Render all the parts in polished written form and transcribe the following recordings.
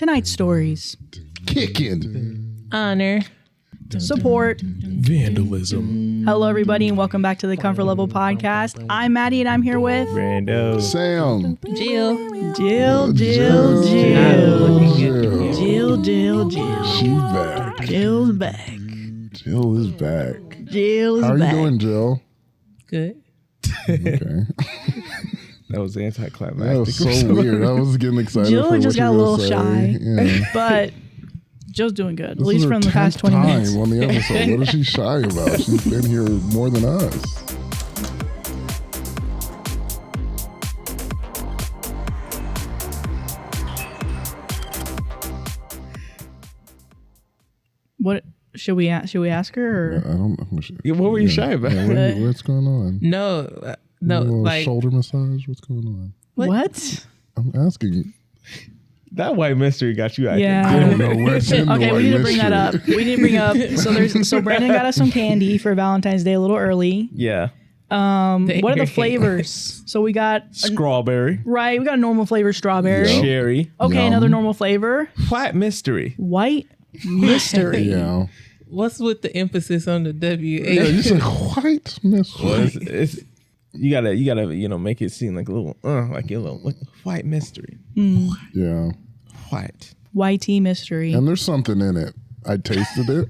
Tonight's stories. Kicking. Honor. Support. Vandalism. Hello, everybody, and welcome back to the Comfort Level Podcast. I'm Maddie, and I'm here with Rando. Sam. Jill. Jill. She's back. Jill's back. Jill is back. Jill's How are you back. doing, Jill? Good. Okay. That was anticlimactic. That was so weird. I was getting excited. Jill for just what got a you were little gonna say. shy, Yeah. but Jill's doing good, at This least is her from the past 10th 20 minutes. time on the episode. What is she shy about? She's been here more than us. What should we ask her? Or? I don't know. Yeah, what were you shy about? Yeah, what's going on? No, A little like shoulder massage? What's going on? What? I'm asking. That white mystery got you acting. Yeah. I don't know what's in the Okay, white we need to bring that up. mystery. We need to bring up. So Brandon got us some candy for Valentine's Day a little early. Yeah. What are the flavors? So we got Strawberry. we got a normal flavor strawberry. Yeah. Cherry. Okay, Yum. another normal flavor. White mystery. White mystery. Yeah. what's with the emphasis on the W? Yeah, you said white mystery. Well, it's you gotta make it seem like a little like a little white mystery. Yeah. White. Whitey mystery. And there's something in it. I tasted it.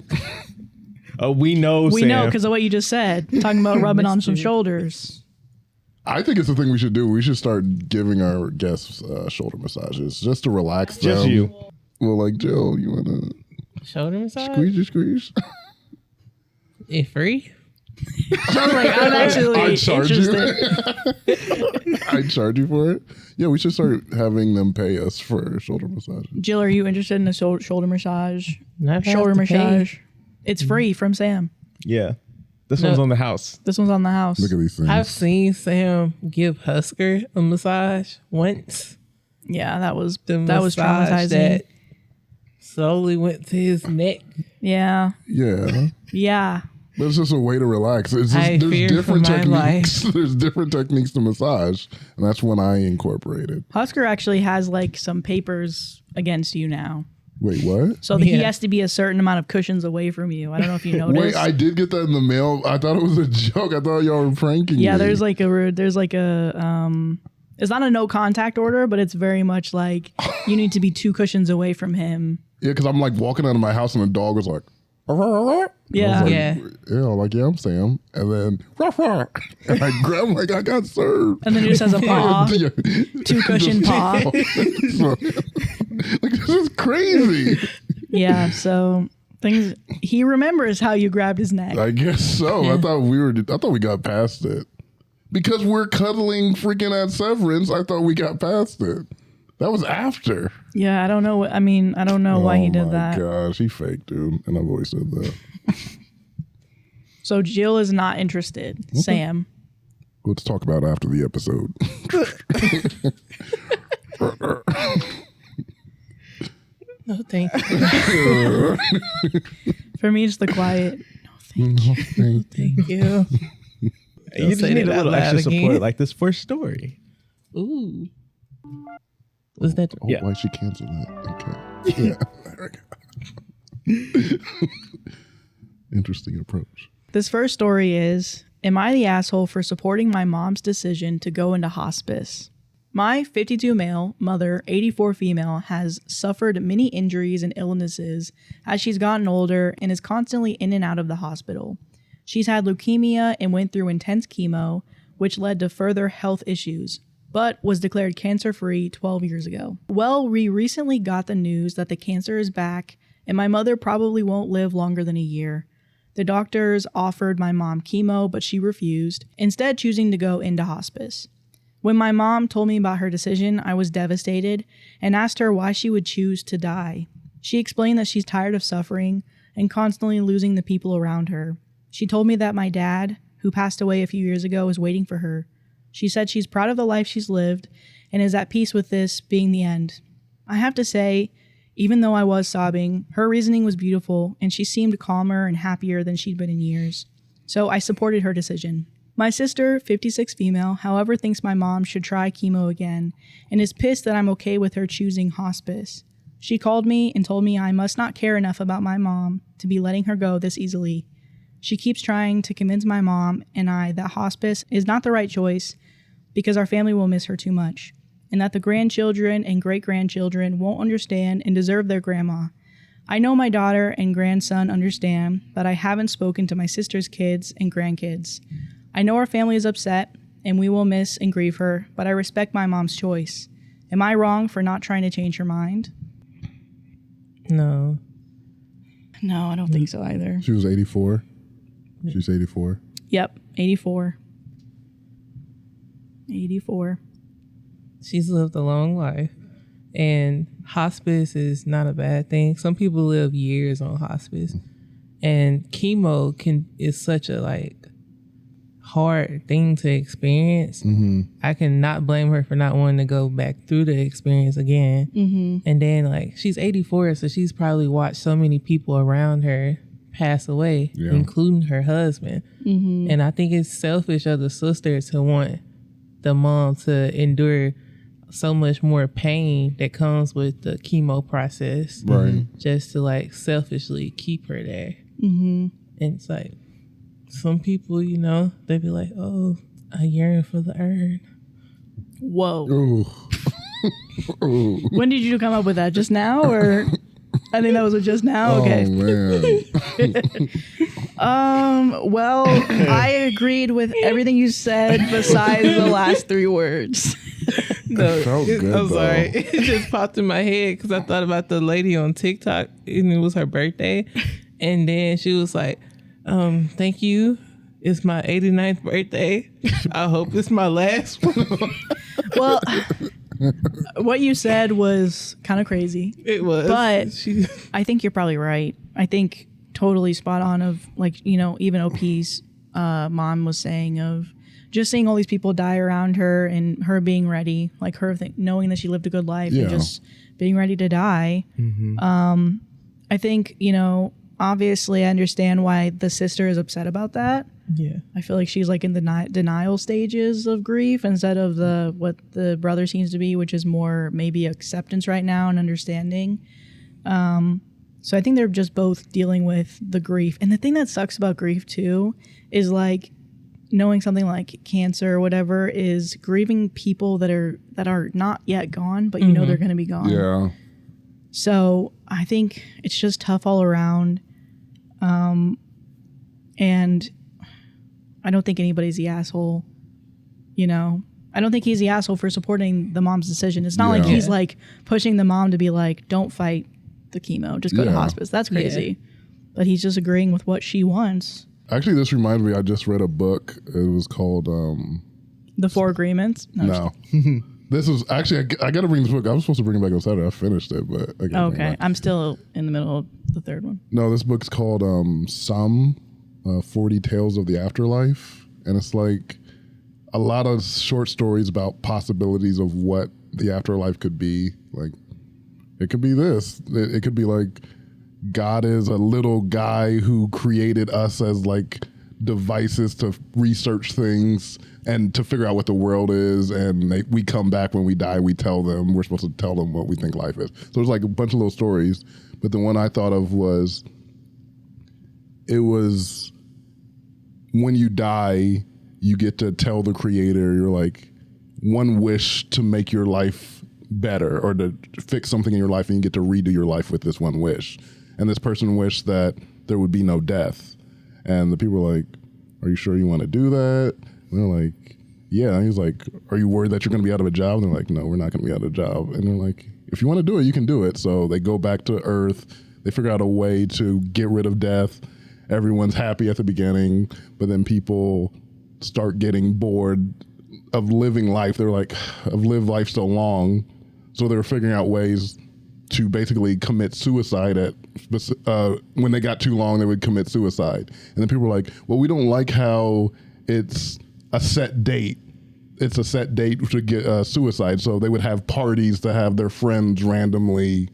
Oh, we know. We Sam. know because of what you just said. Talking about rubbing on some shoulders. I think it's the thing we should do. We should start giving our guests shoulder massages just to relax them. Just you. Well, like, Jill, you want to Shoulder massage? squeeze? It free? So like, I'm actually I'd charge interested. you. I'd charge you for it. Yeah, we should start having them pay us for shoulder massages. Jill, are you interested in a shoulder massage? Not Shoulder massage. It's free from Sam. Yeah. This No. one's on the house. This one's on the house. Look at these things. I've seen Sam give Husker a massage once. Yeah, that was The massage traumatizing. that slowly went to his neck. Yeah. Yeah. But it's just a way to relax. It's just, I there's fear different for my techniques. There's different techniques to massage, and that's when I incorporated. Husker actually has like some papers against you now. Wait, what? So that he Yeah. has to be a certain amount of cushions away from you. I don't know if you noticed. Wait, I did get that in the mail. I thought it was a joke. I thought y'all were pranking me. Yeah, there's like a it's not a no contact order, but it's very much like you need to be 2 cushions away from him. Yeah, because I'm like walking out of my house and the dog was like, Yeah. like, Yeah. yeah, I'm Sam. And then, and I grab him like I got served. And then he just has a paw, Yeah. 2 cushion paw. So, like, this is crazy. Yeah, so things he remembers how you grabbed his neck. I guess so. I thought we got past it. Because we're cuddling freaking at Severance, I thought we got past it. That was after. Yeah, I don't know. I don't know why he did that. Oh my gosh, he fake, dude. And I've always said that. So Jill is not interested. Sam. Let's talk about it after the episode. No, thank you. For me, it's the quiet. Thank you. You just say need a that out little loud extra support, again. like this first story. Ooh. Was that? Oh, Yeah. why'd she cancel that? Okay. Yeah. There we go. Interesting approach. This first story is, am I the asshole for supporting my mom's decision to go into hospice? My 52 male, mother, 84 female, has suffered many injuries and illnesses as she's gotten older and is constantly in and out of the hospital. She's had leukemia and went through intense chemo, which led to further health issues, but was declared cancer-free 12 years ago. Well, we recently got the news that the cancer is back, and my mother probably won't live longer than a year. The doctors offered my mom chemo, but she refused, instead choosing to go into hospice. When my mom told me about her decision, I was devastated and asked her why she would choose to die. She explained that she's tired of suffering and constantly losing the people around her. She told me that my dad, who passed away a few years ago, is waiting for her. She said she's proud of the life she's lived and is at peace with this being the end. I have to say, even though I was sobbing, her reasoning was beautiful and she seemed calmer and happier than she'd been in years. So I supported her decision. My sister, 56 female, however, thinks my mom should try chemo again and is pissed that I'm okay with her choosing hospice. She called me and told me I must not care enough about my mom to be letting her go this easily. She keeps trying to convince my mom and I that hospice is not the right choice because our family will miss her too much, and that the grandchildren and great-grandchildren won't understand and deserve their grandma. I know my daughter and grandson understand, but I haven't spoken to my sister's kids and grandkids. I know our family is upset, and we will miss and grieve her, but I respect my mom's choice. Am I wrong for not trying to change her mind? No. No, I don't think so either. She was 84. She's 84. Yep, 84. 84. She's lived a long life. And hospice is not a bad thing. Some people live years on hospice. And chemo is such a hard thing to experience. I cannot blame her for not wanting to go back through the experience again. And then she's 84, so she's probably watched so many people around her pass away, including her husband. And I think it's selfish of the sister to want the mom to endure so much more pain that comes with the chemo process, right? Just to selfishly keep her there. And it's some people, they be like, "Oh, I yearn for the urn." Whoa. Ooh. Ooh. When did you come up with that? Just now, or I think that was just now. Okay. Oh man. Well, I agreed with everything you said besides the last 3 words. No, felt good, I'm though. sorry. It just popped in my head because I thought about the lady on TikTok and it was her birthday. And then she was like, thank you. It's my 89th birthday. I hope it's my last one. Well, what you said was kind of crazy. It was. But I think you're probably right. I think totally spot on of even OP's mom was saying of just seeing all these people die around her and her being ready, knowing that she lived a good life and just being ready to die. I think, obviously I understand why the sister is upset about that. Yeah. I feel like she's in the denial stages of grief instead of what the brother seems to be, which is more maybe acceptance right now and understanding. So I think they're just both dealing with the grief. And the thing that sucks about grief too is knowing something like cancer or whatever is grieving people that are not yet gone, but they're going to be gone. Yeah. So I think it's just tough all around. And I don't think anybody's the asshole, I don't think he's the asshole for supporting the mom's decision. It's not like he's pushing the mom to be don't fight the chemo, just go to hospice. That's crazy. But he's just agreeing with what she wants. Actually, this reminds me, I just read a book. It was called The 4 Agreements. No. This was actually, I got to bring this book. I was supposed to bring it back on Saturday. I finished it, but I gotta bring it back. I'm still in the middle of the 3rd one. No, this book's called 40 Tales of the Afterlife. And it's a lot of short stories about possibilities of what the afterlife could be. It could be this. It could be God is a little guy who created us as devices to research things and to figure out what the world is. And we come back when we die, we're supposed to tell them what we think life is. So there's a bunch of little stories. But the one I thought of was when you die, you get to tell the creator, you're one wish to make your life better or to fix something in your life, and you get to redo your life with this one wish. And this person wished that there would be no death. And the people were are you sure you want to do that? And they're yeah. And he's are you worried that you're going to be out of a job? And they're no, we're not going to be out of a job. And they're if you want to do it, you can do it. So they go back to Earth. They figure out a way to get rid of death. Everyone's happy at the beginning, but then people start getting bored of living life. They're I've lived life so long. So they're figuring out ways to basically commit suicide when they got too long, they would commit suicide. And then people were well, we don't like how it's a set date. It's a set date to get suicide. So they would have parties to have their friends randomly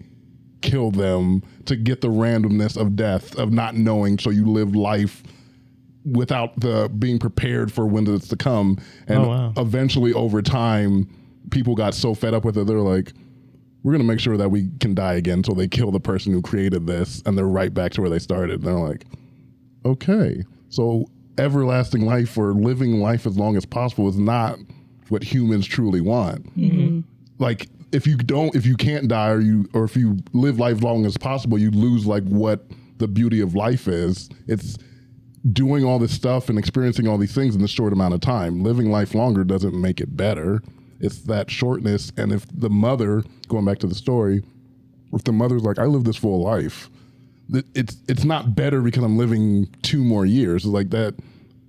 kill them to get the randomness of death, of not knowing. So you live life without being prepared for when it's to come. And eventually over time, people got so fed up with it. They're we're going to make sure that we can die again. So they kill the person who created this and they're right back to where they started. And they're like, okay, so everlasting life or living life as long as possible is not what humans truly want. Like if you can't die or if you live life long as possible, you lose like what the beauty of life is. It's doing all this stuff and experiencing all these things in this short amount of time. Living life longer doesn't make it better. It's that shortness. And if the mother, going back to the story, if the mother's like, I lived this full life, it's not better because I'm living 2 more years. It's like that.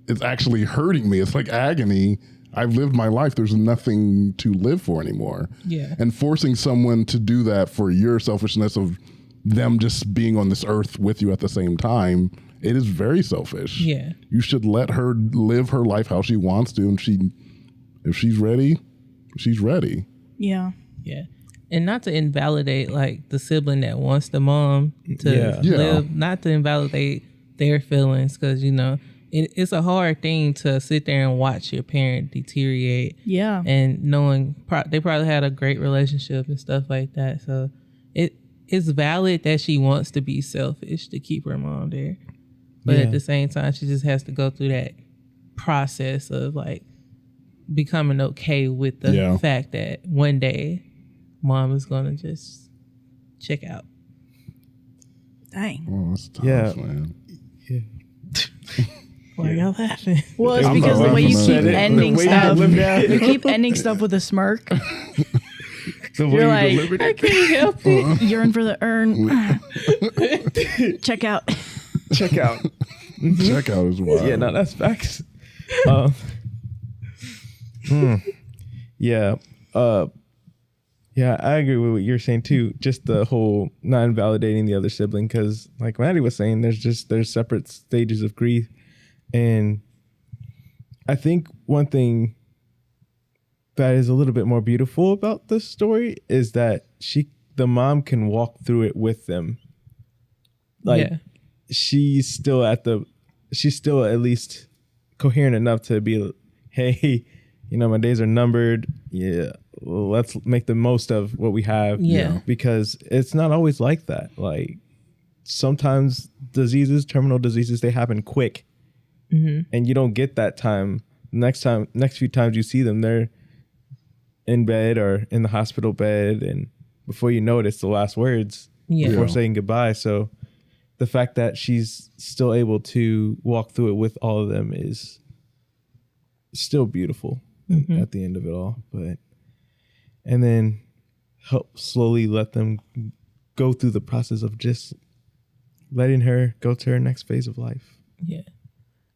It's actually hurting me. It's like agony. I've lived my life. There's nothing to live for anymore. Yeah. And forcing someone to do that for your selfishness of them just being on this earth with you at the same time, it is very selfish. Yeah. You should let her live her life how she wants to. And if she's ready, she's ready. Yeah. Yeah. And not to invalidate like the sibling that wants the mom to live, not to invalidate their feelings, because, you know, it's a hard thing to sit there and watch your parent deteriorate. Yeah. And knowing they probably had a great relationship and stuff like that. So it's valid that she wants to be selfish to keep her mom there. But at the same time, she just has to go through that process of like becoming okay with the fact that one day mom is going to just check out. Dang. Oh, that's tough, man. Why y'all laughing? Well, it's I'm because not the way you laughing keep at it. ending The way you stuff, delivered you keep ending stuff with a smirk. The way You're you like, delivered I it. can't help it. You're in for the urn. Check out. Check out. Check out as well. Yeah, no, that's facts. Yeah. Yeah, I agree with what you're saying too. Just the whole not invalidating the other sibling, because like Maddie was saying, there's separate stages of grief. And I think one thing that is a little bit more beautiful about this story is that the mom can walk through it with them. Like she's still at least coherent enough to be, hey, you know, my days are numbered. Yeah, well, let's make the most of what we have. Yeah. Because it's not always like that. Like sometimes terminal diseases, they happen quick. And you don't get that time. Next few times you see them, they're in bed or in the hospital bed. And before you know it, it's the last words before saying goodbye. So the fact that she's still able to walk through it with all of them is still beautiful at the end of it all. And then help slowly let them go through the process of just letting her go to her next phase of life. Yeah.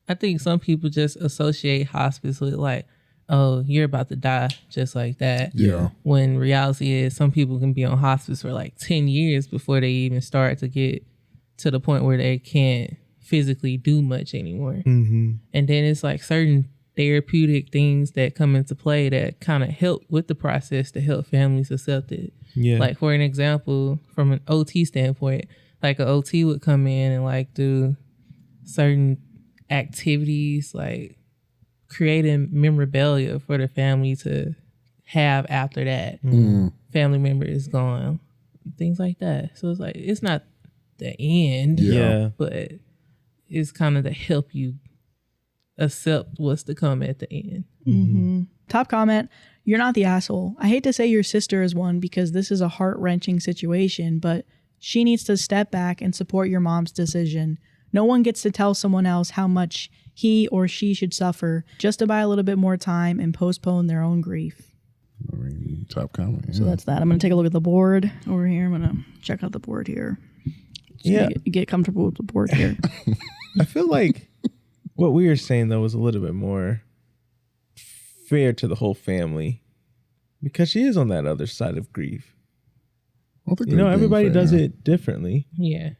I think some people just associate hospice with like, oh, you're about to die just like that. Yeah. When reality is some people can be on hospice for like 10 years before they even start to get to the point where they can't physically do much anymore. And then it's like certain therapeutic things that come into play that kind of help with the process to help families accept it. Yeah. Like for an example, from an OT standpoint, like an OT would come in and like do certain activities, like creating memorabilia for the family to have after that family member is gone, things like that. So it's like, it's not the end, but it's kind of to help you accept what's to come at the end. Top comment. You're not the asshole. I hate to say your sister is one because this is a heart-wrenching situation, but she needs to step back and support your mom's decision. No one gets to tell someone else how much he or she should suffer just to buy a little bit more time and postpone their own grief. Top comment. So that's that. I'm going to take a look at the board over here. I'm going to check out the board here. Get comfortable with the board here. I feel like what we were saying though was a little bit more fair to the whole family because she is on that other side of grief. You know, everybody does it differently. Yeah.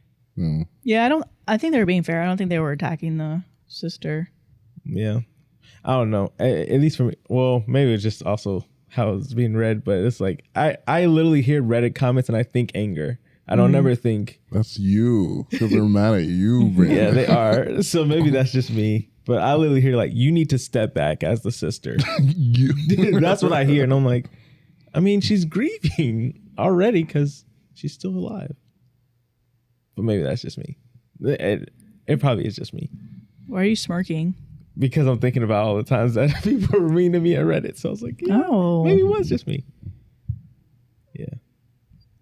Yeah, I think they were being fair. I don't think they were attacking the sister. Yeah. I don't know. At least for me. Well, maybe it's just also how it's being read, but it's like I literally hear Reddit comments and I think anger. I don't ever think that's you because they're mad at you, man. Yeah, they are. So maybe that's just me. But I literally hear like, you need to step back as the sister. That's what I hear. And I'm like, I mean, she's grieving. already because she's still alive. But maybe that's just me. It probably is just me. Why are you smirking? Because I'm thinking about all the times that people were mean to me on Reddit. So I was like, yeah, maybe it was just me. Yeah.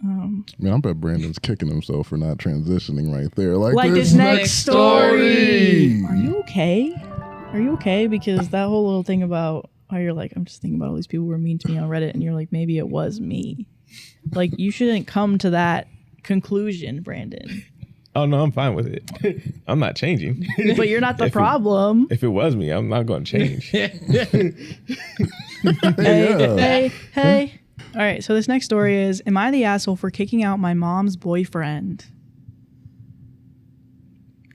Man, I bet Brandon's kicking himself for not transitioning right there. Like this next story. Are you okay? Are you okay? Because that whole little thing about how you're like, I'm just thinking about all these people who were mean to me on Reddit, and you're like, maybe it was me. Like, you shouldn't come to that conclusion, Brandon. Oh, no, I'm fine with it. I'm not changing. But you're not the problem. If it was me, I'm not going to change. Hey. All right, so this next story is, am I the asshole for kicking out my mom's boyfriend?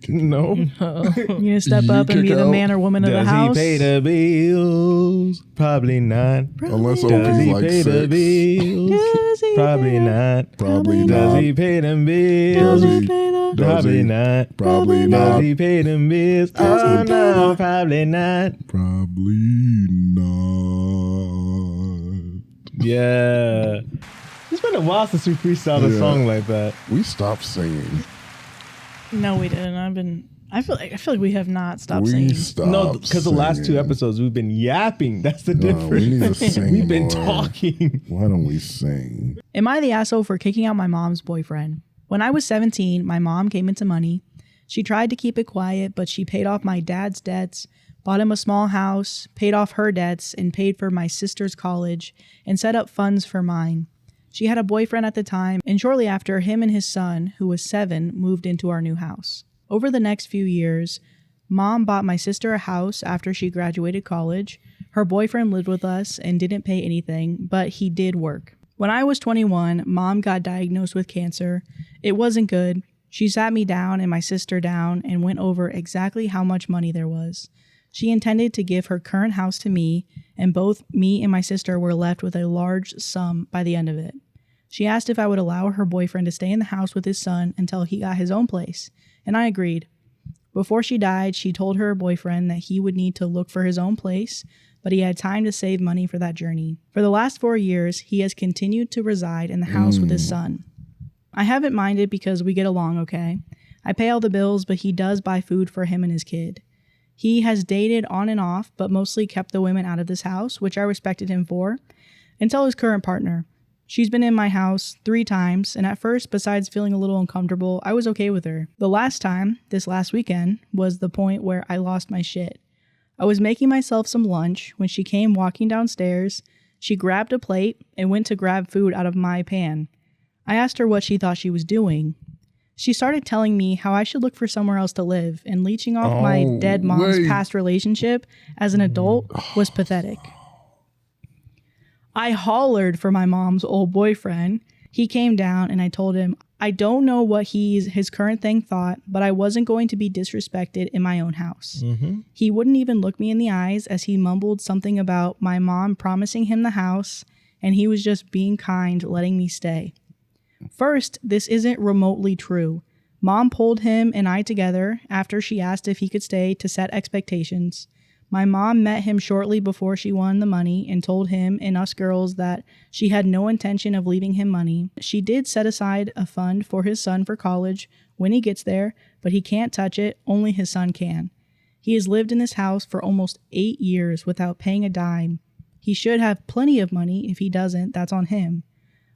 No. You gonna step up and be the man or woman of the house? Does he pay the bills? Probably not. Unless Does OP's he like pay the 6. bills? Probably not. Probably Does not. he pay them bills? Does he? Probably not. Probably Does not. he pay them bills? Oh no, probably not. Probably not. Yeah. It's been a while since we freestyled a song like that. We stopped singing. No, we didn't. I feel like we have not stopped We singing. stopped. No, because the last 2 singing. episodes we've been yapping. That's the No, difference. we need to sing We've been more. talking. Why don't we sing? Am I the asshole for kicking out my mom's boyfriend? When I was 17, my mom came into money. She tried to keep it quiet, but she paid off my dad's debts, bought him a small house, paid off her debts, and paid for my sister's college, and set up funds for mine. She had a boyfriend at the time, and shortly after, him and his son, who was 7, moved into our new house. Over the next few years, Mom bought my sister a house after she graduated college. Her boyfriend lived with us and didn't pay anything, but he did work. When I was 21, Mom got diagnosed with cancer. It wasn't good. She sat me down and my sister down and went over exactly how much money there was. She intended to give her current house to me, and both me and my sister were left with a large sum by the end of it. She asked if I would allow her boyfriend to stay in the house with his son until he got his own place, and I agreed. Before she died, she told her boyfriend that he would need to look for his own place, but he had time to save money for that journey. For the last 4 years, he has continued to reside in the house with his son. I haven't minded because we get along okay. I pay all the bills, but he does buy food for him and his kid. He has dated on and off, but mostly kept the women out of this house, which I respected him for, until his current partner. She's been in my house 3 times, and at first, besides feeling a little uncomfortable, I was okay with her. The last time, this last weekend, was the point where I lost my shit. I was making myself some lunch when she came walking downstairs. She grabbed a plate and went to grab food out of my pan. I asked her what she thought she was doing. She started telling me how I should look for somewhere else to live, and leeching off my dead mom's past relationship as an adult was pathetic. I hollered for my mom's old boyfriend. He came down and I told him, I don't know what his current thing thought, but I wasn't going to be disrespected in my own house. He wouldn't even look me in the eyes as he mumbled something about my mom promising him the house, and he was just being kind, letting me stay. First, this isn't remotely true. Mom pulled him and I together after she asked if he could stay to set expectations. My mom met him shortly before she won the money and told him and us girls that she had no intention of leaving him money. She did set aside a fund for his son for college when he gets there, but he can't touch it, only his son can. He has lived in this house for almost 8 years without paying a dime. He should have plenty of money. If he doesn't, that's on him.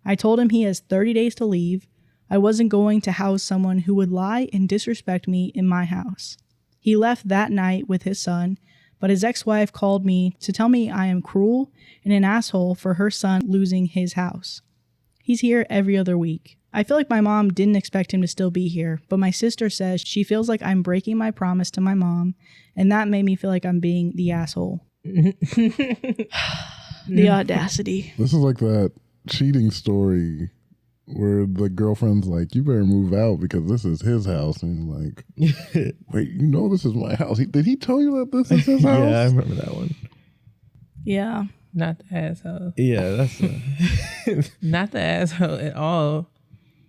I told him he has 30 days to leave. I wasn't going to house someone who would lie and disrespect me in my house. He left that night with his son, but his ex-wife called me to tell me I am cruel and an asshole for her son losing his house. He's here every other week. I feel like my mom didn't expect him to still be here, but my sister says she feels like I'm breaking my promise to my mom, and that made me feel like I'm being the asshole. The audacity. This is like that cheating story where the girlfriend's like, you better move out because this is his house. And you're like, wait, you know this is my house. Did he tell you that this is his house? Yeah, I remember that one. Yeah. Not the asshole. Yeah, that's Not the asshole at all.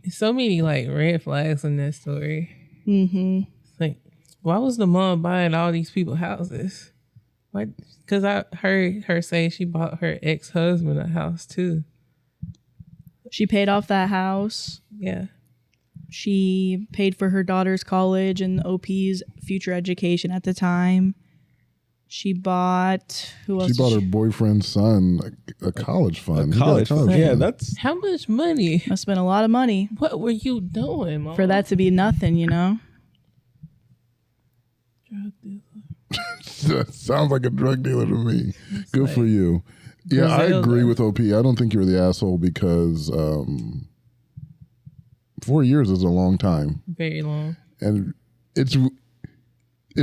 There's so many like red flags in that story. Mm-hmm. It's like, why was the mom buying all these people houses? Like, because I heard her say she bought her ex-husband a house too. She paid off that house. Yeah. She paid for her daughter's college and OP's future education at the time. She bought who else? She bought her boyfriend's son a college fund. A He got college fund. Yeah, fund. that's How much money? I spent a lot of money What were you doing, Mom? for that to be nothing, you know? That sounds like a drug dealer to me. Good for you. Yeah, I Griselda. agree with OP. I don't think you're the asshole because 4 years is a long time, Very long. and it's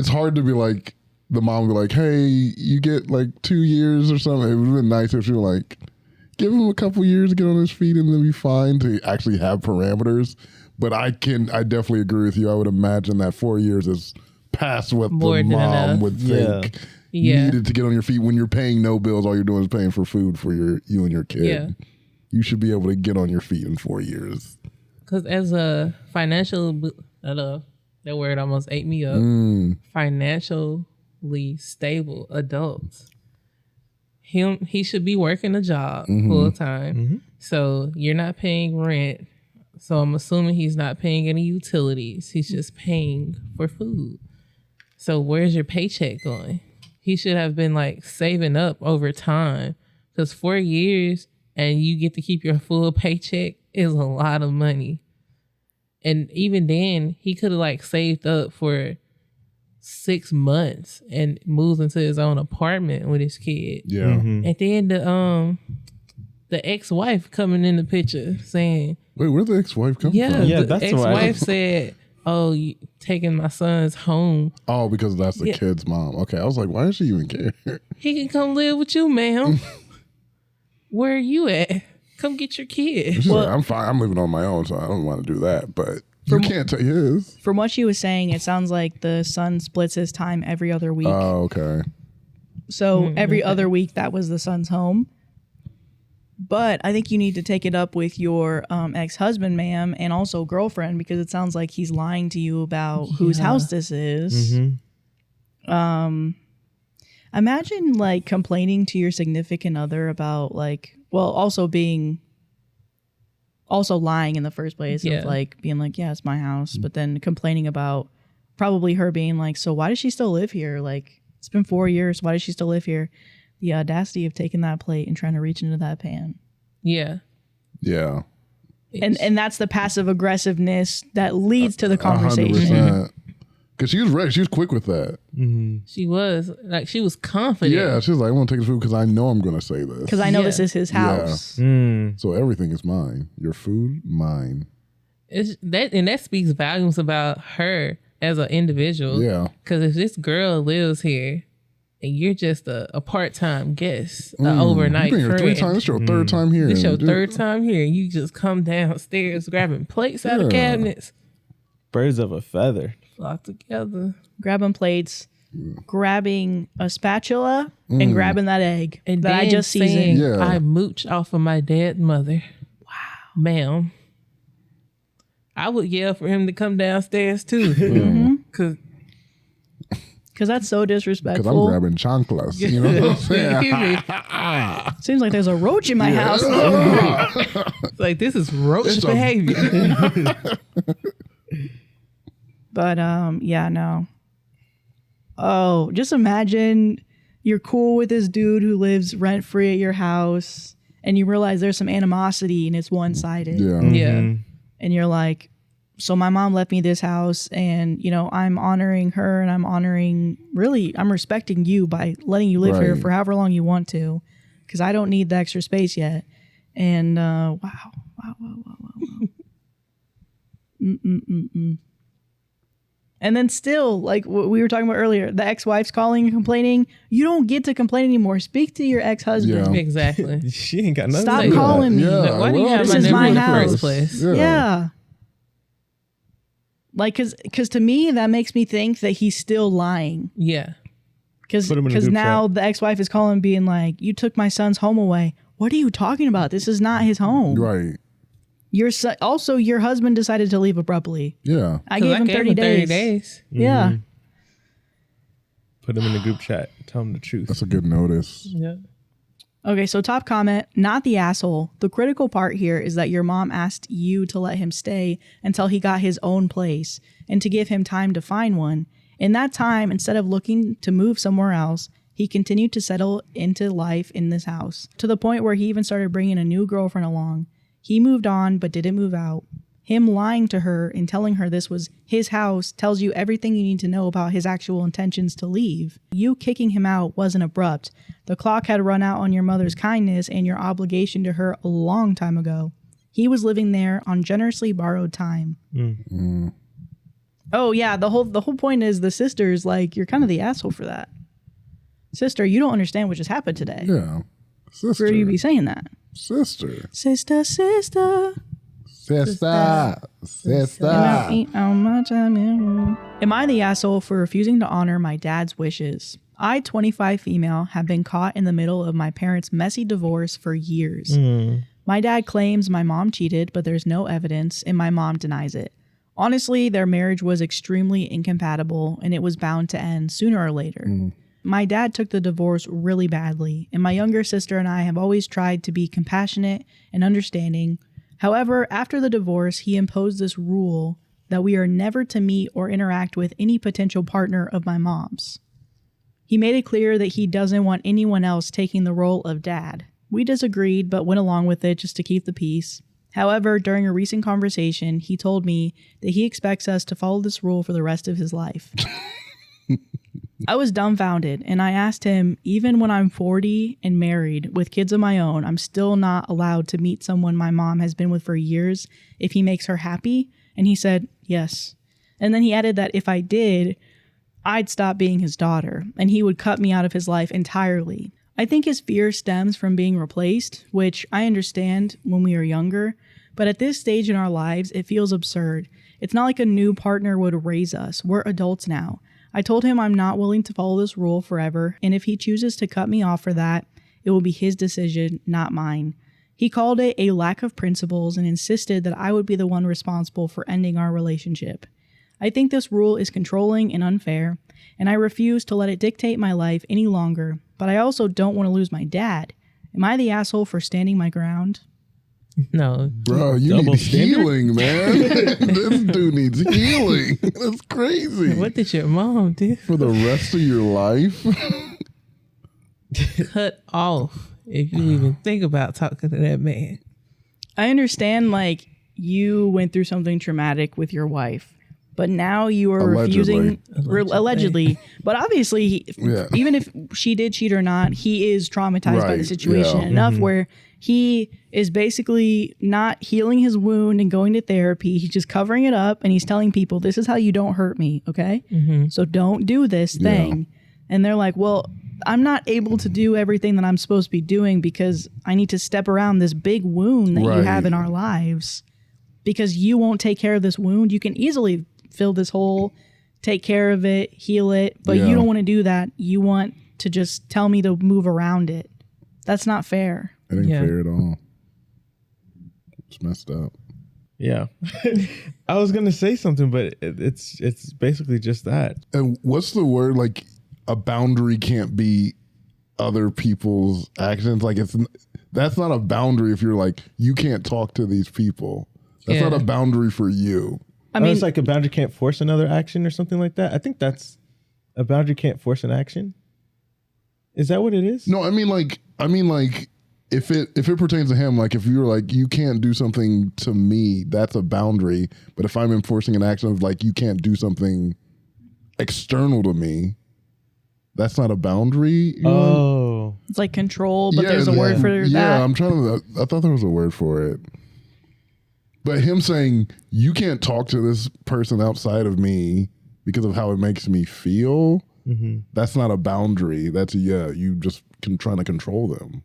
hard to be like the mom would be like, "Hey, you get like 2 years or something." It would have been nice if she were like, "Give him a couple years to get on his feet and then be fine." To actually have parameters, but I definitely agree with you. I would imagine that 4 years is past what More the than mom enough. would think. Yeah. Needed to get on your feet when you're paying no bills. All you're doing is paying for food for you and your kid. Yeah. You should be able to get on your feet in 4 years. Because as a that word almost ate me up. Financially stable adults. He should be working a job full time. So you're not paying rent. So I'm assuming he's not paying any utilities. He's just paying for food. So where's your paycheck going? He should have been like saving up over time. Because 4 years and you get to keep your full paycheck is a lot of money. And even then, he could have like saved up for 6 months and moved into his own apartment with his kid. Yeah. And then the ex-wife coming in the picture saying, Wait, where'd the ex-wife come yeah, from? Yeah, the that's ex-wife why. said, oh, you taking my son's home. Oh, because that's the Yeah. kid's mom. Okay, I was like, why does she even care? He can come live with you, ma'am. Where are you at? Come get your kid. She's like, I'm fine. I'm living on my own, so I don't want to do that. But you can't take his. From what she was saying, it sounds like the son splits his time every other week. Oh, okay. So every other week, that was the son's home. But I think you need to take it up with your ex-husband, ma'am, and also girlfriend, because it sounds like he's lying to you about whose house this is. Imagine like complaining to your significant other about like, well, also lying in the first place. Yeah. Of like being like, yeah, it's my house. But then complaining about probably her being like, so why does she still live here? Like, it's been 4 years. Why does she still live here? The audacity of taking that plate and trying to reach into that pan. Yeah. Yeah. And that's the passive aggressiveness that leads to the conversation. 100%. Because she was ready. She was quick with that. She was confident. Yeah, she was like, I want to take his food because I know I'm going to say this. Because I know Yeah. this is his house. So everything is mine. Your food, mine. That speaks volumes about her as an individual. Yeah. Because if this girl lives here and you're just a part-time guest, an overnight You've been here 3 friend, times. This is your third time here. this your Dude. third time here, and you just come downstairs grabbing plates out of cabinets, birds of a feather. flock together, Grabbing plates, grabbing a spatula, and grabbing that egg and that I then just saying, seasoned. Yeah. I mooch off of my dead mother. Wow, ma'am. I would yell for him to come downstairs too, because Because that's so Because I'm disrespectful. grabbing chanclas. You know what I'm saying? Seems like there's a roach in my house. like this is roach It's a- behavior. But yeah, no. Oh, just imagine you're cool with this dude who lives rent free at your house, and you realize there's some animosity and it's one sided. Yeah. Yeah. And you're like, so my mom left me this house, and I'm honoring her, and I'm respecting you by letting you live here Right. for however long you want to, because I don't need the extra space yet. And wow. And then still, like what we were talking about earlier, the ex-wife's calling and complaining. You don't get to complain anymore. Speak to your ex-husband. Yeah. Exactly. She ain't got nothing Stop to do with calling me. Yeah. Why do you well, have this my is number my in the house. first place? Yeah. Like, cause to me, that makes me think that he's still lying. Yeah. Cause Put him in a group now chat. the ex-wife is calling being like, you took my son's home away. What are you talking about? This is not his home. Right. Also, your husband decided to leave abruptly. Yeah. I gave him 30 days. Yeah. Put him in the group chat. Tell him the truth. That's a good notice. Yeah. Okay, so top comment, not the asshole. The critical part here is that your mom asked you to let him stay until he got his own place and to give him time to find one. In that time, instead of looking to move somewhere else, he continued to settle into life in this house, to the point where he even started bringing a new girlfriend along. He moved on, but didn't move out. Him lying to her and telling her this was his house tells you everything you need to know about his actual intentions to leave. You kicking him out wasn't abrupt. The clock had run out on your mother's kindness and your obligation to her a long time ago. He was living there on generously borrowed time. Oh yeah, the whole point is the sister's like, you're kind of the asshole for that. Sister, you don't understand what just happened today. Yeah. Sister. For you to be saying that. Sister. Sister, sister. Sister. Sister. Am I the asshole for refusing to honor my dad's wishes? I, 25 female, have been caught in the middle of my parents' messy divorce for years. My dad claims my mom cheated, but there's no evidence, and my mom denies it. Honestly, their marriage was extremely incompatible, and it was bound to end sooner or later. My dad took the divorce really badly, and my younger sister and I have always tried to be compassionate and understanding. However, after the divorce, he imposed this rule that we are never to meet or interact with any potential partner of my mom's. He made it clear that he doesn't want anyone else taking the role of dad. We disagreed, but went along with it just to keep the peace. However, during a recent conversation, he told me that he expects us to follow this rule for the rest of his life. I was dumbfounded, and I asked him, even when I'm 40 and married with kids of my own, I'm still not allowed to meet someone my mom has been with for years if he makes her happy? And he said, yes. And then he added that if I did, I'd stop being his daughter, and he would cut me out of his life entirely. I think his fear stems from being replaced, which I understand when we were younger, but at this stage in our lives, it feels absurd. It's not like a new partner would raise us. We're adults now. I told him I'm not willing to follow this rule forever, and if he chooses to cut me off for that, it will be his decision, not mine. He called it a lack of principles and insisted that I would be the one responsible for ending our relationship. I think this rule is controlling and unfair, and I refuse to let it dictate my life any longer, but I also don't want to lose my dad. Am I the asshole for standing my ground? No. Bro, you Double need standard? healing, man. This dude needs healing. That's crazy. What did your mom do? For the rest of your life? Cut off if you even think about talking to that man. I understand, like, you went through something traumatic with your wife, but now you are refusing, allegedly. But obviously, even if she did cheat or not, he is traumatized by the situation enough where he is basically not healing his wound and going to therapy. He's just covering it up, and he's telling people, this is how you don't hurt me, okay? So don't do this thing. And they're like, well, I'm not able to do everything that I'm supposed to be doing because I need to step around this big wound that you have in our lives. Because you won't take care of this wound. You can easily fill this hole, take care of it, heal it, but you don't want to do that. You want to just tell me to move around it. That's not fair. It ain't fair at all. It's messed up. Yeah. I was going to say something, but it's basically just that. And what's the word? Like, a boundary can't be other people's actions. Like, that's not a boundary if you're like, you can't talk to these people. That's not a boundary for you. I mean, it's like a boundary can't force another action or something like that. I think that's a boundary can't force an action. Is that what it is? No, I mean like if it pertains to him, like if you're like, you can't do something to me, that's a boundary. But if I'm enforcing an action of like, you can't do something external to me, that's not a boundary. Oh, it's like control, but there's a word for that. Yeah, I thought there was a word for it. But him saying, you can't talk to this person outside of me because of how it makes me feel, that's not a boundary. That's you just trying to control them.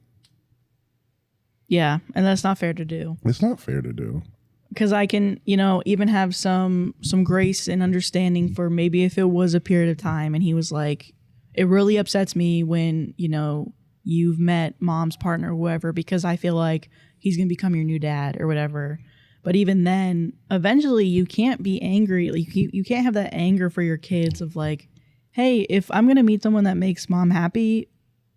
Yeah, and that's not fair to do. It's not fair to do. Because I can, even have some grace and understanding for maybe if it was a period of time and he was like, it really upsets me when, you've met mom's partner or whoever, because I feel like he's going to become your new dad or whatever. But even then, eventually you can't be angry. Like you can't have that anger for your kids of like, hey, if I'm going to meet someone that makes mom happy,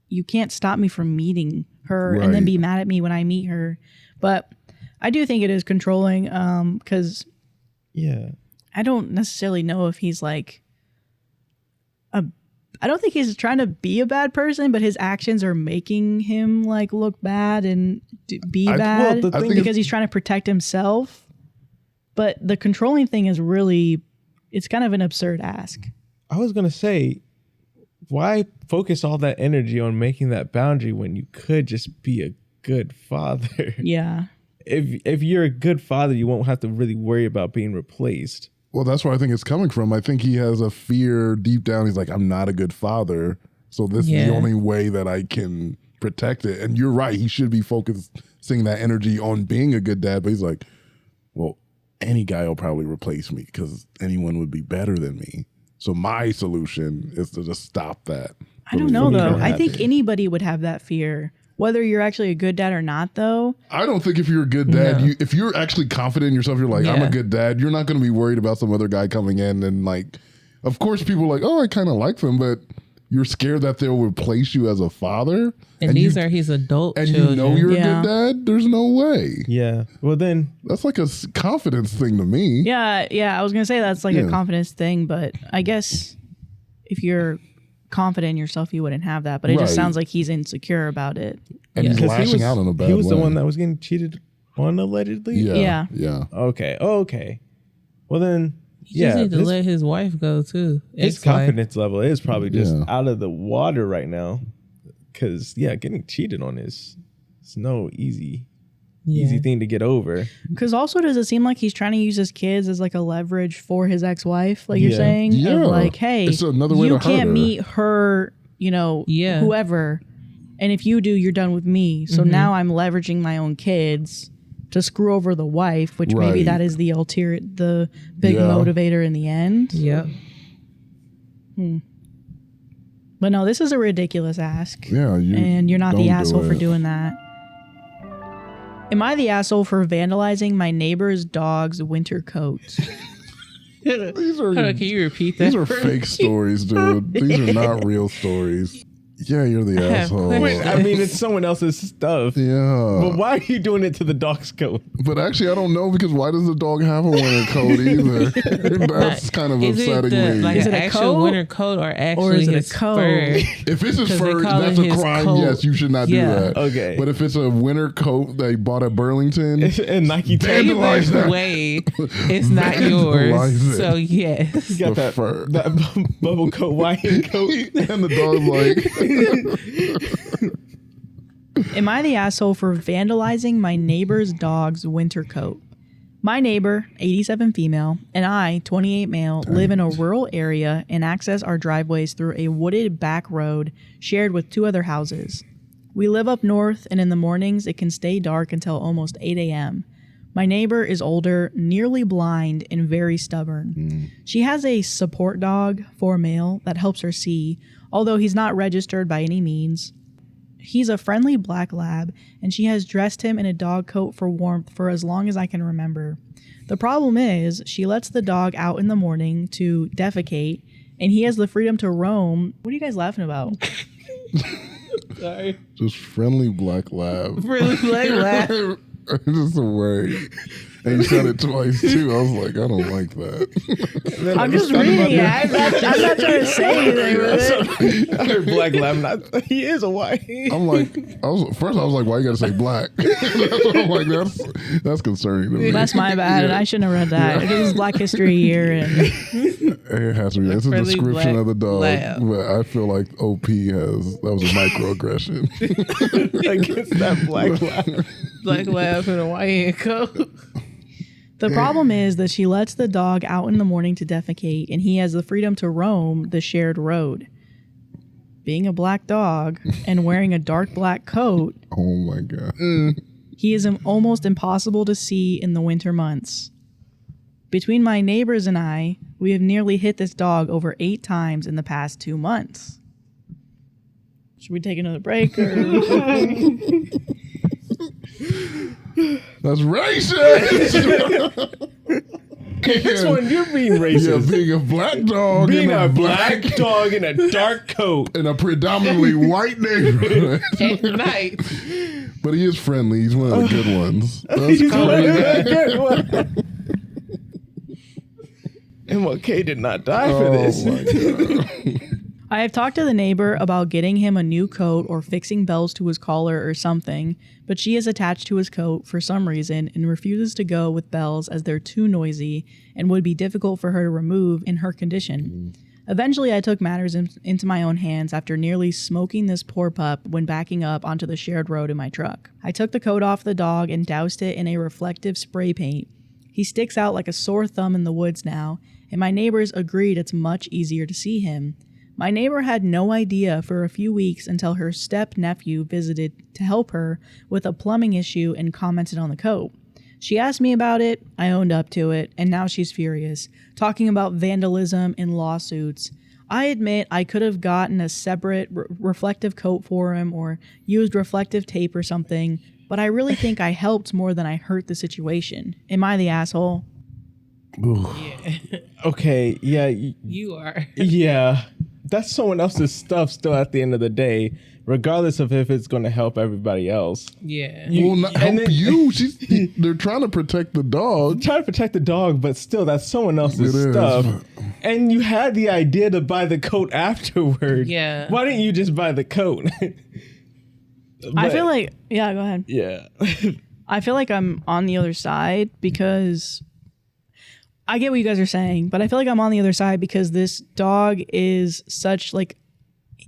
you can't stop me from meeting her and then Right. be mad at me when I meet her. But I do think it is controlling because Yeah. I don't necessarily know if he's like I don't think he's trying to be a bad person, but his actions are making him like look bad and be bad the thing because he's trying to protect himself. But the controlling thing is really, it's kind of an absurd ask. I was gonna say, why focus all that energy on making that boundary when you could just be a good father? Yeah. If you're a good father, you won't have to really worry about being replaced. Well, that's where I think it's coming from. I think he has a fear deep down. He's like, I'm not a good father. So this is the only way that I can protect it. And you're right. He should be focusing that energy on being a good dad. But he's like, well, any guy will probably replace me because anyone would be better than me. So my solution is to just stop that. I don't know, though. from I think happening. anybody would have that fear. Whether you're actually a good dad or not, though. I don't think if you're a good dad, No. if you're actually confident in yourself, you're like, I'm a Yeah. good dad. You're not going to be worried about some other guy coming in and like, of course, people are like, oh, I kind of like them, but you're scared that they'll replace you as a father. And these are his adult and children. you know you're Yeah. a good dad. There's no way. Yeah. Well, then That's like a confidence thing to me. Yeah, I was going to say that's like Yeah. a confidence thing, but I guess if you're confident in yourself, you wouldn't have that. But it Right. just sounds like he's insecure about it. And he's 'cause lashing out in a bad he was the way. one that was getting cheated on allegedly. Yeah. Yeah. Okay. Well then, He just need to his, let his wife go too. his Ex-wife. confidence level is probably just Yeah. out of the water right now. Because getting cheated on is it's no easy thing to get over. Because also, does it seem like he's trying to use his kids as like a leverage for his ex-wife? Like you're Yeah. saying, Yeah. of like, hey, It's another way you to hurt can't her. meet her, Yeah. whoever, and if you do, you're done with me. So Mm-hmm. now I'm leveraging my own kids to screw over the wife, which maybe Right. that is the big Yeah. motivator in the end. Yep. But no, this is a ridiculous ask. Yeah. And you're not don't the do asshole for it. doing that. Am I the asshole for vandalizing my neighbor's dog's winter coat? These are, Hold on, can you repeat that? these are for fake me? stories, dude. These are not real stories. Yeah, you're the have asshole. questions. I mean, it's someone else's stuff. Yeah. But why are you doing it to the dog's coat? But actually, I don't know because why does the dog have a winter coat either? That's kind of Is it upsetting me. like Is an it a actual coat? winter coat or actually is it a his coat? fur? If it's his 'Cause they fur, call that's it a his crime. coat. Yes, you should not do Yeah. that. Okay. But if it's a winter coat they bought at Burlington, And Nike tag. Vandalize Either that. way, it's not Vandalize yours. it. So yes. You got the that, fur. that bubble coat, Hawaiian coat. and the dog's like, Am I the asshole for vandalizing my neighbor's dog's winter coat? My neighbor, 87 female, and I, 28 male, live in a rural area and access our driveways through a wooded back road shared with 2 other houses. We live up north, and in the mornings it can stay dark until almost 8 a.m. My neighbor is older, nearly blind, and very stubborn. She has a support dog for a male that helps her see, although he's not registered by any means. He's a friendly black lab, and she has dressed him in a dog coat for warmth for as long as I can remember. The problem is, she lets the dog out in the morning to defecate, and he has the freedom to roam. What are you guys laughing about? Sorry. just friendly black lab. Really like laugh. It's just a word. And you said it twice too. I was like, I don't like that. I'm just reading it. I'm not trying to say anything with it. I heard black lab. He is a white. I'm like, I was like, why you gotta say black? That's what I'm like, that's concerning to me. That's my bad, and I shouldn't have read that. It was Black History Year, and It has to be. It's a friendly description black of the dog, lab. but I feel like OP that was a microaggression. Against that black lab. Black laugh in a Hawaiian coat. the problem is that she lets the dog out in the morning to defecate, and he has the freedom to roam the shared road. Being a black dog and wearing a dark black coat, Oh my god. he is almost impossible to see in the winter months. Between my neighbors and I, we have nearly hit this dog over 8 times in the past 2 months. Should we take another break? Or? That's racist. This one, you're being Yeah, racist. being a black dog. Being in a black dog in a dark coat. in a predominantly white neighborhood. At night. But he is friendly. He's one of the good ones. That's He's one of crazy. the good ones. MLK did not die for this. Oh my God. I have talked to the neighbor about getting him a new coat or fixing bells to his collar or something, but she is attached to his coat for some reason and refuses to go with bells as they're too noisy and would be difficult for her to remove in her condition. Eventually, I took matters into my own hands after nearly smoking this poor pup when backing up onto the shared road in my truck. I took the coat off the dog and doused it in a reflective spray paint. He sticks out like a sore thumb in the woods now, and my neighbors agreed it's much easier to see him. My neighbor had no idea for a few weeks until her step-nephew visited to help her with a plumbing issue and commented on the coat. She asked me about it, I owned up to it, and now she's furious, talking about vandalism and lawsuits. I admit I could have gotten a separate reflective coat for him or used reflective tape or something, but I really think I helped more than I hurt the situation. Am I the asshole? Okay, yeah. You are. Yeah. That's someone else's stuff still at the end of the day, regardless of if it's going to help everybody else. Yeah. Well, not and help then- you. They're trying to protect the dog. Trying to protect the dog, but still, that's someone else's It is. stuff. And you had the idea to buy the coat afterward. Yeah. Why didn't you just buy the coat? I feel like, yeah, go ahead. Yeah. I feel like I'm on the other side because I get what you guys are saying, but I feel like I'm on the other side because this dog is such like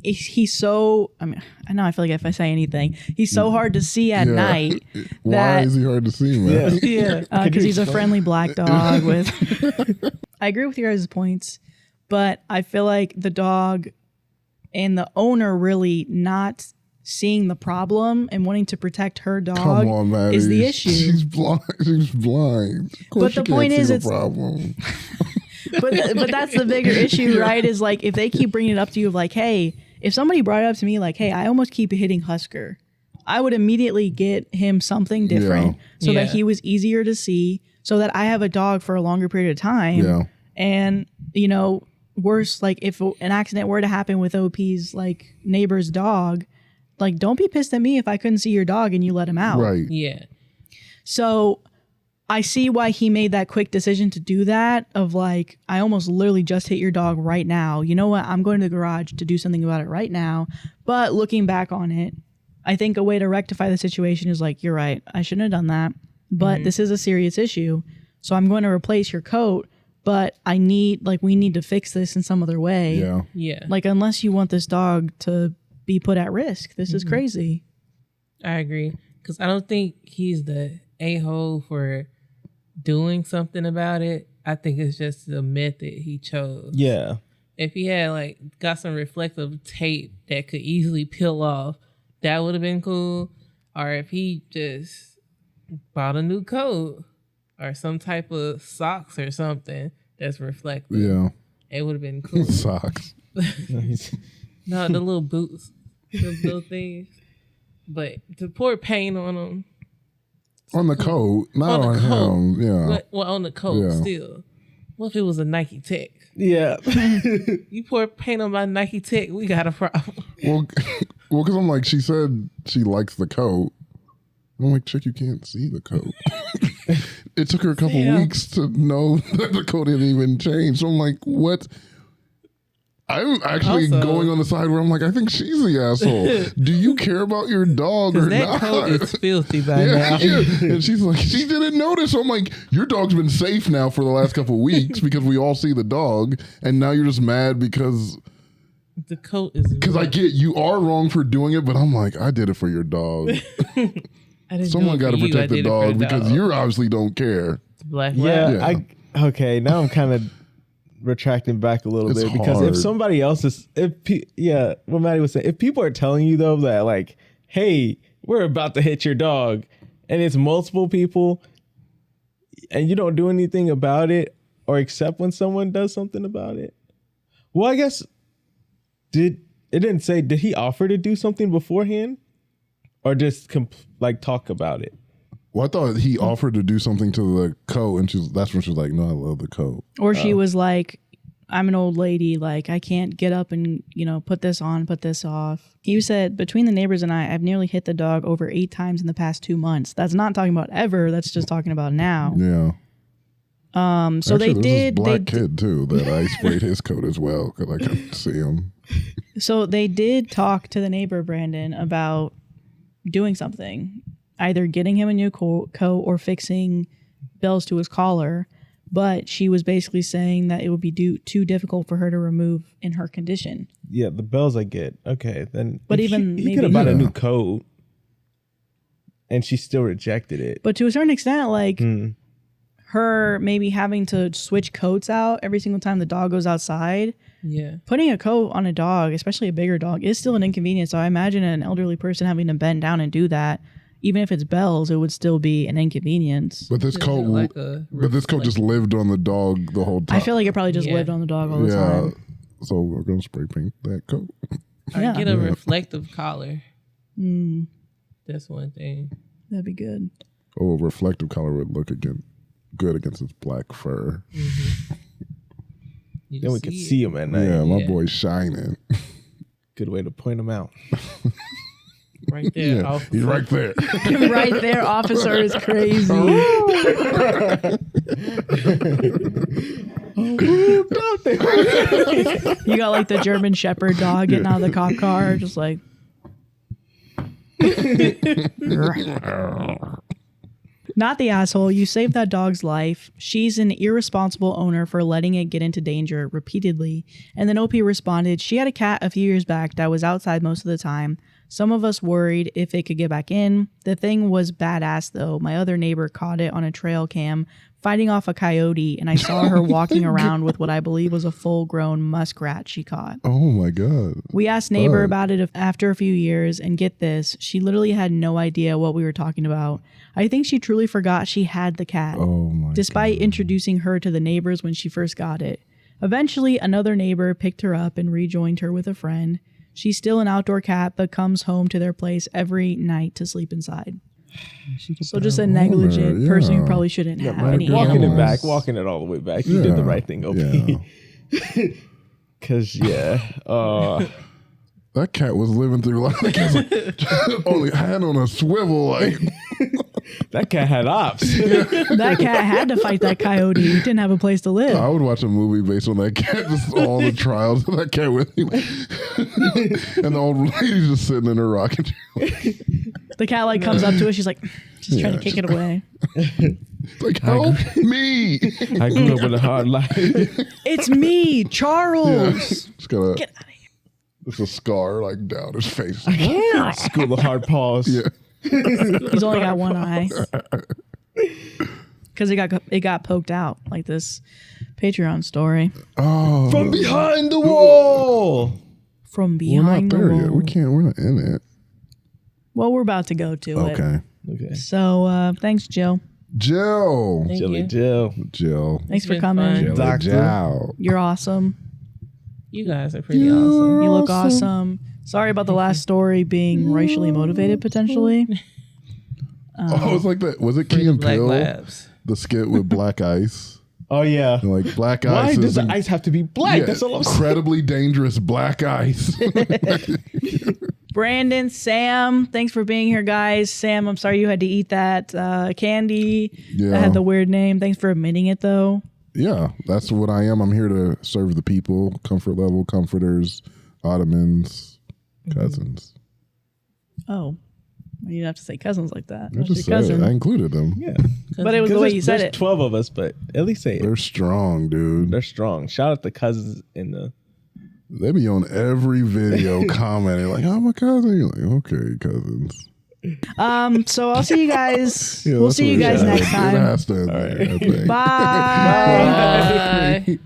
he's so. I mean, I know I feel like if I say anything, he's so hard to see at Yeah. night. Why that- is he hard to see, man? Yeah, because he's a friendly black dog with. I agree with your guys' points, but I feel like the dog and the owner really not seeing the problem and wanting to protect her dog Come on, man. is the issue. She's blind. She's blind. Of course But she the can't point see is the it's- problem. but that's the bigger issue, right? Is like if they keep bringing it up to you of like, hey, if somebody brought it up to me like, hey, I almost keep hitting Husker, I would immediately get him something different so that Yeah. he was easier to see, so that I have a dog for a longer period of time. Yeah. And worse, like if an accident were to happen with OP's like neighbor's dog, like don't be pissed at me if I couldn't see your dog and you let him out. Right. Yeah. So I see why he made that quick decision to do that of like, I almost literally just hit your dog right now. You know what? I'm going to the garage to do something about it right now. But looking back on it, I think a way to rectify the situation is like, you're right. I shouldn't have done that. But this is a serious issue. So I'm going to replace your coat. But we need to fix this in some other way. Yeah. Yeah. Like, unless you want this dog to be put at risk. This is crazy. I agree. Because I don't think he's the a-hole for doing something about it. I think it's just the method he chose. Yeah. If he had got some reflective tape that could easily peel off, that would have been cool. Or if he just bought a new coat or some type of socks or something that's reflective, Yeah. it would have been cool. Socks. No, the little boots, the little things. But to pour paint on them, On the coat, not On on, the coat. him. Yeah. well, on the coat Yeah. still. What if it was a Nike Tech? Yeah. You pour paint on my Nike Tech, we got a problem. Well, because I'm like, she said she likes the coat. I'm like, chick, you can't see the coat. It took her a couple Damn. weeks to know that the coat didn't even change. So I'm like, what? I'm actually Also- going on the side where I'm like, I think she's the asshole. Do you care about your dog or Because that not? coat is filthy by Yeah, now. yeah. And she's like, she didn't notice. I'm like, your dog's been safe now for the last couple of weeks because we all see the dog, and now you're just mad because The coat is I get you are wrong for doing it, but I'm like, I did it for your dog. I didn't Someone do it got to for you, I protect the did it for dog because dog. you obviously don't care. Black Yeah, lab. Yeah. okay. Now I'm kind of retracting back a little It's bit because hard. if somebody else is, what Maddie was saying, if people are telling you though that like, hey, we're about to hit your dog, and it's multiple people, and you don't do anything about it or accept when someone does something about it. Well, I guess it didn't say, did he offer to do something beforehand, or just talk about it? Well, I thought he offered to do something to the coat, and that's when she was like, "No, I love the coat." Or she was like, I'm an old lady, like I can't get up and, put this on, put this off. He said, between the neighbors and I've nearly hit the dog over 8 times in the past 2 months. That's not talking about ever. That's just talking about now. Yeah. So Actually, they there's did. This black kid too that I sprayed his coat as well because I couldn't see him. So they did talk to the neighbor, Brandon, about doing something, either getting him a new coat or fixing bells to his collar. But she was basically saying that it would be too difficult for her to remove in her condition. Yeah, the bells I get. Okay, then. But even he maybe could have bought a new coat, and she still rejected it. But to a certain extent, like her maybe having to switch coats out every single time the dog goes outside. Yeah. Putting a coat on a dog, especially a bigger dog, is still an inconvenience. So I imagine an elderly person having to bend down and do that. Even if it's bells, it would still be an inconvenience. But this coat, just lived on the dog the whole time. I feel like it probably just lived on the dog all the time. So we're gonna spray paint that coat. Or get a reflective collar. That's one thing. That'd be good. Oh, a reflective collar would look good against his black fur. Then we could see him at night. Yeah, my boy's shining. Good way to point him out. Right there. Yeah, he's right there. Right there, officer is crazy. You got like the German Shepherd dog getting out of the cop car, just like. Not the asshole. You saved that dog's life. She's an irresponsible owner for letting it get into danger repeatedly. And then OP responded, she had a cat a few years back that was outside most of the time. Some of us worried if it could get back in. The thing was badass though. My other neighbor caught it on a trail cam fighting off a coyote, and I saw her walking around with what I believe was a full-grown muskrat she caught. Oh my God. We asked neighbor about it after a few years, and get this, she literally had no idea what we were talking about. I think she truly forgot she had the cat, despite introducing her to the neighbors when she first got it. Eventually, another neighbor picked her up and rejoined her with a friend. She's still an outdoor cat, but comes home to their place every night to sleep inside. So just a negligent person who probably shouldn't have any walking animals. walking it all the way back. You did the right thing, OP. Because that cat was living through life. Only hand on a swivel, like. That cat had ops. That cat had to fight that coyote. He didn't have a place to live. I would watch a movie based on that cat, just all the trials of that cat with him. And the old lady's just sitting in her rocking chair. The cat like comes up to it. She's like, just trying to kick it away. Like, help me. I grew up with a hard life. It's me, Charles. Just gotta, Get out of here. there's a scar like down his face. School of hard paws. Yeah. He's only got one eye. Because it got poked out, like this Patreon story. Oh. From behind the wall. From We're not behind the there wall. yet. We're not in it. Well, we're about to go to it. Okay. So thanks, Jill. Jill. Thank you. Jill. Thanks for been coming. fun. Doctor. Jill. You're awesome. You guys are pretty awesome. You look awesome. Sorry about the last story being racially motivated, potentially. Oh, it's like that. Was it For Key the and Black Peele? Labs. The skit with black ice. Oh, yeah. And like black ice. Why does is the ice have to be black? yeah, That's all I'm saying. incredibly dangerous black ice. Brandon, Sam, thanks for being here, guys. Sam, I'm sorry you had to eat that candy that had the weird name. Thanks for admitting it, though. Yeah, that's what I am. I'm here to serve the people, comfort level, comforters, ottomans, cousins. Oh, you didn't have to say cousins like that. I That's just your said it. cousin. I included them. Yeah. But it was the way you said There's it. 12 of us, but at least say it. They're strong, dude. They're strong. Shout out the cousins in the... They be on every video commenting like, "I'm a cousin." You're like, "Okay, cousins." So I'll see you guys. Yeah, we'll that's see you what it guys is. next It time. has to, I think. Bye. Bye.